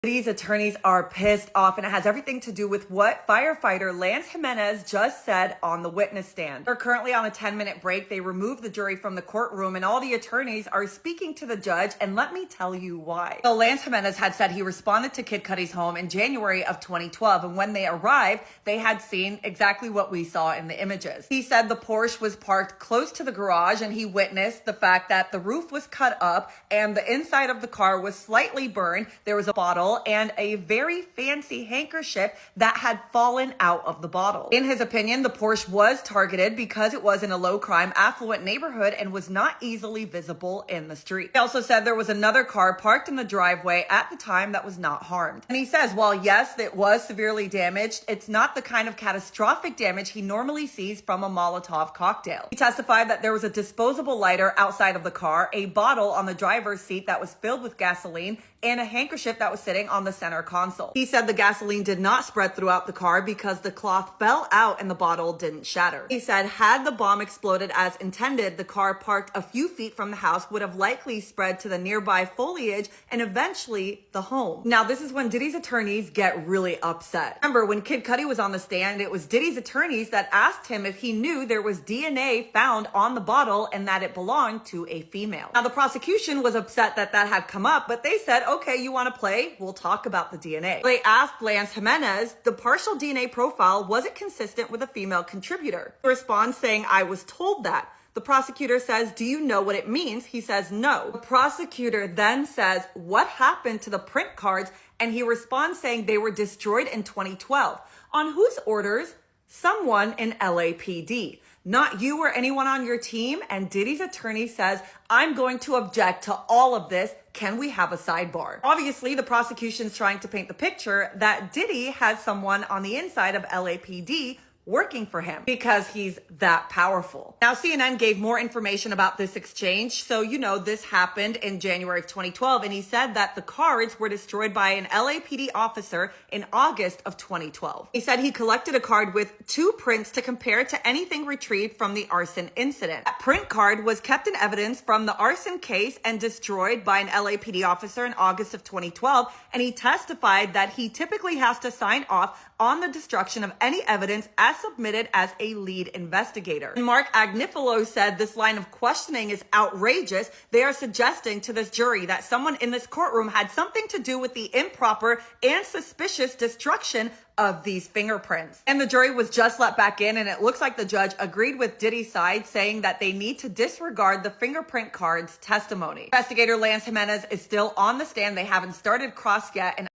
Diddy's attorneys are pissed off, and it has everything to do with what firefighter Lance Jimenez just said on the witness stand. They're currently on a 10-minute break. They removed the jury from the courtroom, and all the attorneys are speaking to the judge, and let me tell you why. So Lance Jimenez had said he responded to Kid Cudi's home in January of 2012, and when they arrived, they had seen exactly what we saw in the images. He said the Porsche was parked close to the garage, and he witnessed the fact that the roof was cut up and the inside of the car was slightly burned. There was a bottle and a very fancy handkerchief that had fallen out of the bottle. In his opinion, the Porsche was targeted because it was in a low crime, affluent neighborhood and was not easily visible in the street. He also said there was another car parked in the driveway at the time that was not harmed. And he says, while yes, it was severely damaged, it's not the kind of catastrophic damage he normally sees from a Molotov cocktail. He testified that there was a disposable lighter outside of the car, a bottle on the driver's seat that was filled with gasoline, and a handkerchief that was sitting on the center console. He said the gasoline did not spread throughout the car because the cloth fell out and the bottle didn't shatter. He said had the bomb exploded as intended, the car parked a few feet from the house would have likely spread to the nearby foliage and eventually the home. Now, this is when Diddy's attorneys get really upset. Remember, when Kid Cudi was on the stand, it was Diddy's attorneys that asked him if he knew there was DNA found on the bottle and that it belonged to a female. Now, the prosecution was upset that that had come up, but they said, okay, you want to play? We'll talk about the DNA. They asked Lance Jimenez, the partial DNA profile, was it consistent with a female contributor? He responds saying, I was told that. The prosecutor says, do you know what it means? He says, no. The prosecutor then says, what happened to the print cards? And he responds saying they were destroyed in 2012. On whose orders? Someone in LAPD. Not you or anyone on your team. And Diddy's attorney says, I'm going to object to all of this. Can we have a sidebar? Obviously, the prosecution's trying to paint the picture that Diddy has someone on the inside of LAPD working for him because he's that powerful. Now, CNN gave more information about this exchange. So, this happened in January of 2012. And he said that the cards were destroyed by an LAPD officer in August of 2012. He said he collected a card with 2 prints to compare to anything retrieved from the arson incident. That print card was kept in evidence from the arson case and destroyed by an LAPD officer in August of 2012. And he testified that he typically has to sign off on the destruction of any evidence as submitted as a lead investigator. And Mark Agnifilo said this line of questioning is outrageous. They are suggesting to this jury that someone in this courtroom had something to do with the improper and suspicious destruction of these fingerprints. And the jury was just let back in, and it looks like the judge agreed with Diddy's side, saying that they need to disregard the fingerprint card's testimony. Investigator Lance Jimenez is still on the stand. They haven't started cross yet, and